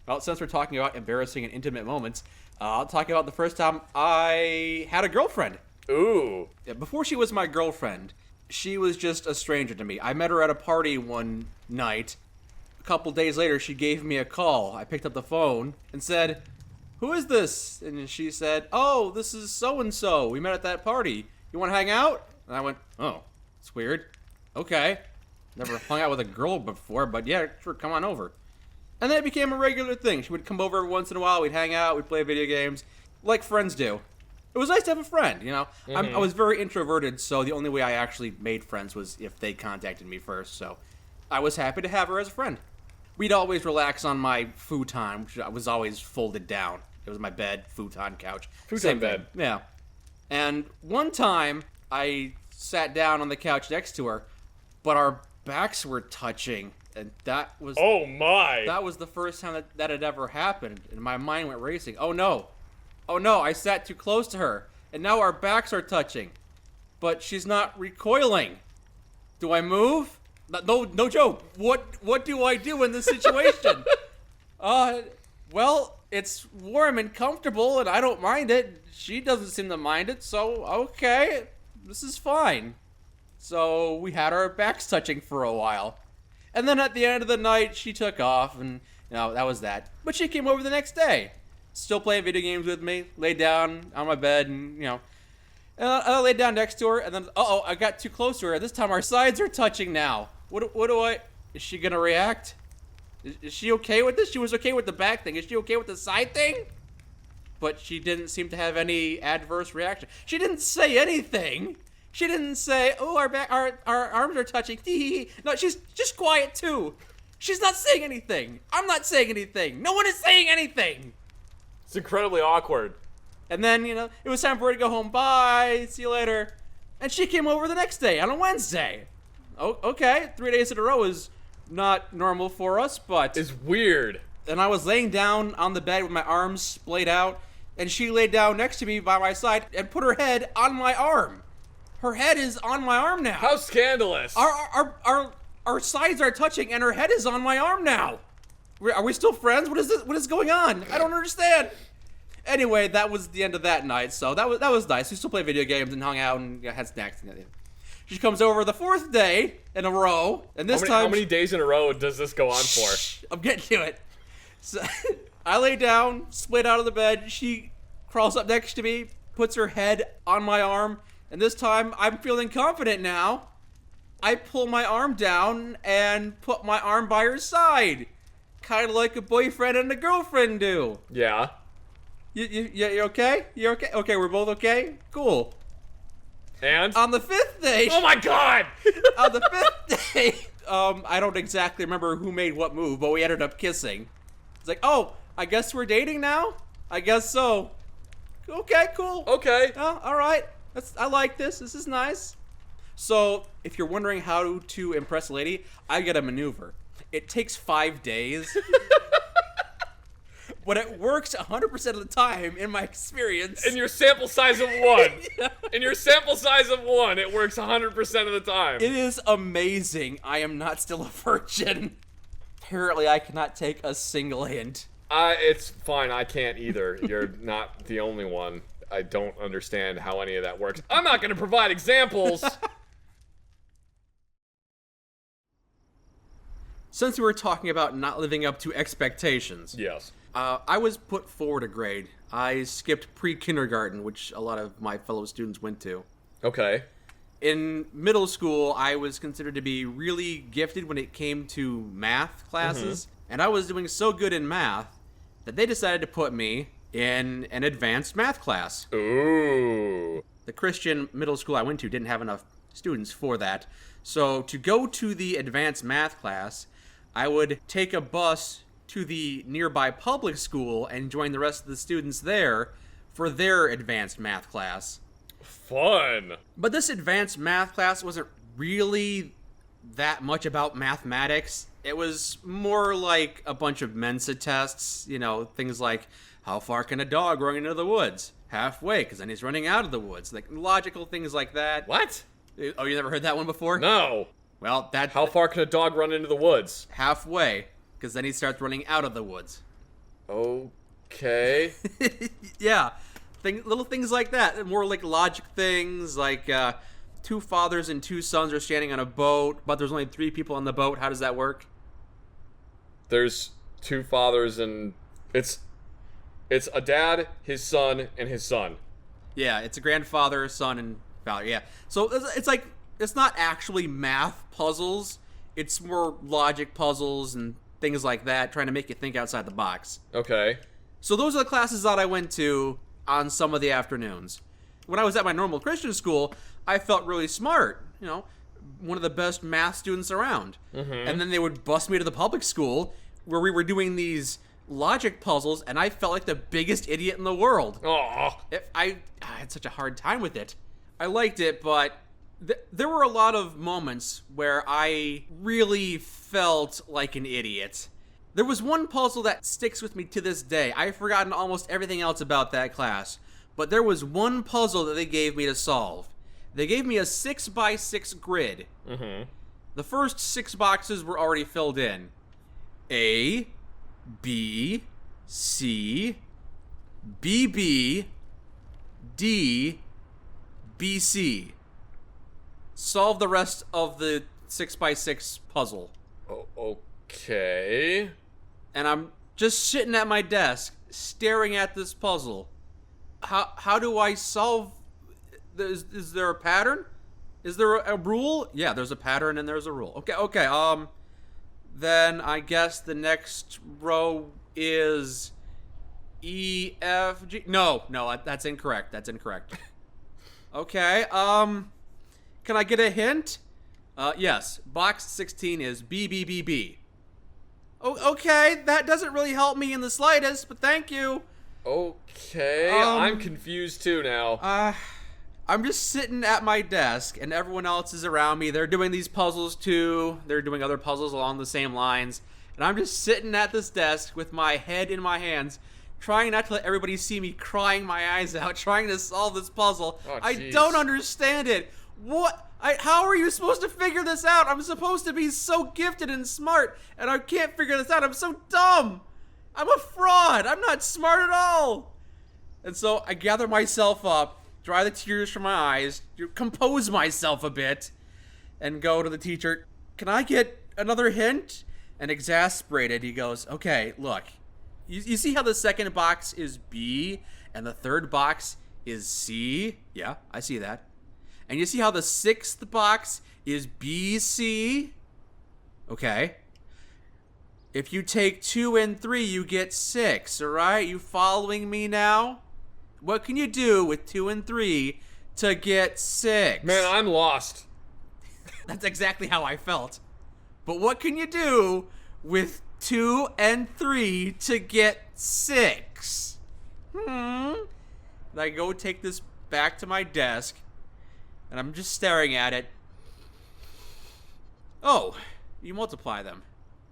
Well, since we're talking about embarrassing and intimate moments, I'll talk about the first time I had a girlfriend. Ooh. Before she was my girlfriend, she was just a stranger to me. I met her at a party one night. A couple days later, she gave me a call. I picked up the phone and said, "Who is this?" And she said, "Oh, this is so-and-so. We met at that party. You want to hang out?" And I went, "Oh, it's weird. Okay. Never hung out with a girl before, but yeah, sure, come on over." And then it became a regular thing. She would come over every once in a while. We'd hang out. We'd play video games, like friends do. It was nice to have a friend, you know? Mm-hmm. I was very introverted, so the only way I actually made friends was if they contacted me first. So I was happy to have her as a friend. We'd always relax on my futon, which was always folded down. It was my bed, futon, couch. Futon bed. Yeah. And one time, I sat down on the couch next to her, but our backs were touching. And that was... Oh, my. That was the first time that had ever happened. And my mind went racing. Oh, no. Oh, no, I sat too close to her. And now our backs are touching. But she's not recoiling. Do I move? No joke. What do I do in this situation? Well, it's warm and comfortable, and I don't mind it. She doesn't seem to mind it, so okay. This is fine. So we had our backs touching for a while. And then at the end of the night, she took off, and, you know, that was that. But she came over the next day. Still playing video games with me, laid down on my bed, and, you know. And I laid down next to her, and then, uh-oh, I got too close to her. This time our sides are touching now. What do I... Is she gonna react? Is she okay with this? She was okay with the back thing. Is she okay with the side thing? But she didn't seem to have any adverse reaction. She didn't say anything. She didn't say, "Oh, our arms are touching." No, she's just quiet too. She's not saying anything. I'm not saying anything. No one is saying anything. It's incredibly awkward. And then, you know, it was time for her to go home. Bye. See you later. And she came over the next day on a Wednesday. Oh, okay. 3 days in a row is not normal for us, but... It's weird. And I was laying down on the bed with my arms splayed out, and she laid down next to me by my side and put her head on my arm. Her head is on my arm now. How scandalous. Our sides are touching, and her head is on my arm now. Are we still friends? What is this? What is going on? I don't understand. Anyway, that was the end of that night, so that was nice. We still played video games and hung out and had snacks and everything. She comes over the fourth day in a row, and this time... How many days in a row does this go on for? I'm getting to it. So, I lay down, split out of the bed. She crawls up next to me, puts her head on my arm, and this time I'm feeling confident now. I pull my arm down and put my arm by her side, kind of like a boyfriend and a girlfriend do. Yeah. You okay? You okay? Okay, we're both okay? Cool. And? On the fifth day... Oh my god! On the fifth day... I don't exactly remember who made what move, but we ended up kissing. It's like, oh, I guess we're dating now? I guess so. Okay, cool. Okay. Oh, all right. I like this. This is nice. So, if you're wondering how to impress a lady, I get a maneuver. It takes 5 days. But it works 100% of the time in my experience. In your sample size of one. Yeah. In your sample size of one, it works 100% of the time. It is amazing. I am not still a virgin. Apparently, I cannot take a single hint. It's fine. I can't either. You're not the only one. I don't understand how any of that works. I'm not going to provide examples. Since we were talking about not living up to expectations. Yes. I was put forward a grade. I skipped pre-kindergarten, which a lot of my fellow students went to. Okay. In middle school, I was considered to be really gifted when it came to math classes. Mm-hmm. And I was doing so good in math that they decided to put me in an advanced math class. Ooh. The Christian middle school I went to didn't have enough students for that. So to go to the advanced math class, I would take a bus to the nearby public school and join the rest of the students there for their advanced math class. Fun. But this advanced math class wasn't really that much about mathematics. It was more like a bunch of Mensa tests, you know, things like, how far can a dog run into the woods? Halfway, because then he's running out of the woods. Like, logical things like that. What? Oh, you never heard that one before? No. Well, that... How far can a dog run into the woods? Halfway, because then he starts running out of the woods. Okay. Yeah, little things like that. More like logic things, like two fathers and two sons are standing on a boat, but there's only 3 people on the boat. How does that work? There's 2 fathers and it's a dad, his son, and his son. Yeah, it's a grandfather, son, and father. Yeah, so it's like it's not actually math puzzles. It's more logic puzzles and things like that, trying to make you think outside the box. Okay. So those are the classes that I went to on some of the afternoons. When I was at my normal Christian school, I felt really smart. You know, one of the best math students around. Mm-hmm. And then they would bus me to the public school where we were doing these logic puzzles, and I felt like the biggest idiot in the world. Oh. I had such a hard time with it. I liked it, but there were a lot of moments where I really felt like an idiot. There was one puzzle that sticks with me to this day. I've forgotten almost everything else about that class, but there was one puzzle that they gave me to solve. They gave me a 6x6 grid. Mm-hmm. The first 6 boxes were already filled in. A, B, C, BB, D, BC. Solve the rest of the 6x6 puzzle. Okay. And I'm just sitting at my desk, staring at this puzzle. How do I solve? Is there a pattern? Is there a rule? Yeah, there's a pattern and there's a rule. Okay. Then I guess the next row is E, F, G. No, that's incorrect. Okay. Can I get a hint? Yes. Box 16 is BBBB. Oh, okay. That doesn't really help me in the slightest, but thank you. Okay. I'm confused too now. I'm just sitting at my desk, and everyone else is around me. They're doing these puzzles too. They're doing other puzzles along the same lines. And I'm just sitting at this desk with my head in my hands, trying not to let everybody see me crying my eyes out, trying to solve this puzzle. Oh, I don't understand it. How are you supposed to figure this out? I'm supposed to be so gifted and smart, and I can't figure this out. I'm so dumb. I'm a fraud. I'm not smart at all. And so I gather myself up, dry the tears from my eyes, compose myself a bit, and go to the teacher. Can I get another hint? And exasperated, he goes, okay, look. You see how the second box is B, and the third box is C? Yeah, I see that. And you see how the 6th box is BC? Okay. If you take 2 and 3, you get 6, alright? You following me now? What can you do with 2 and 3 to get 6? Man, I'm lost. That's exactly how I felt. But what can you do with 2 and 3 to get 6? And I go take this back to my desk, and I'm just staring at it. Oh, you multiply them.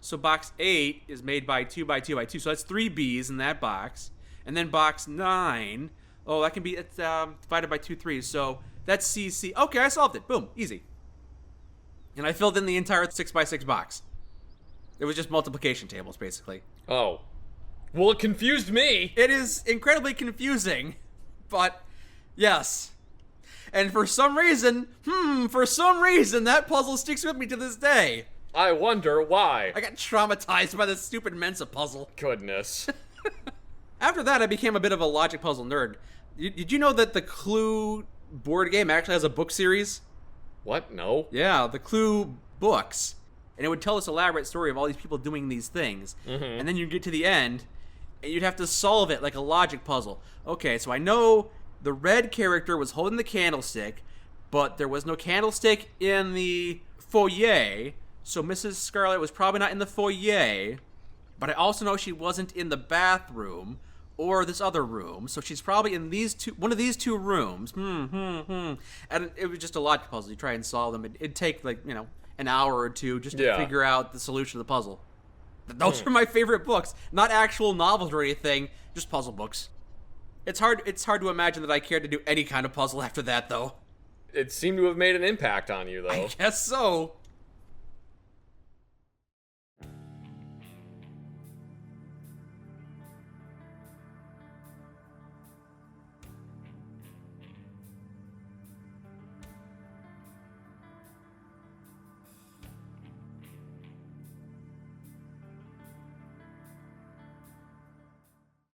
So box 8 is made by 2 by 2 by 2. So that's 3 B's in that box. And then box 9, that can be divided by 2 3s. So that's CC. Okay, I solved it. Boom, easy. And I filled in the entire 6x6 box. It was just multiplication tables, basically. Oh. Well, it confused me. It is incredibly confusing, but yes. And for some reason, that puzzle sticks with me to this day. I wonder why. I got traumatized by this stupid Mensa puzzle. Goodness. After that, I became a bit of a logic puzzle nerd. Did you know that the Clue board game actually has a book series? What? No. Yeah, the Clue books. And it would tell this elaborate story of all these people doing these things. Mm-hmm. And then you'd get to the end, and you'd have to solve it like a logic puzzle. Okay, so I know the red character was holding the candlestick, but there was no candlestick in the foyer, so Mrs. Scarlet was probably not in the foyer. But I also know she wasn't in the bathroom or this other room, so she's probably in one of these two rooms. And it was just a logic puzzle. You try and solve them. It'd take an hour or two just to figure out the solution to the puzzle. Those are my favorite books, not actual novels or anything, just puzzle books. It's hard to imagine that I cared to do any kind of puzzle after that, though. It seemed to have made an impact on you, though. I guess so.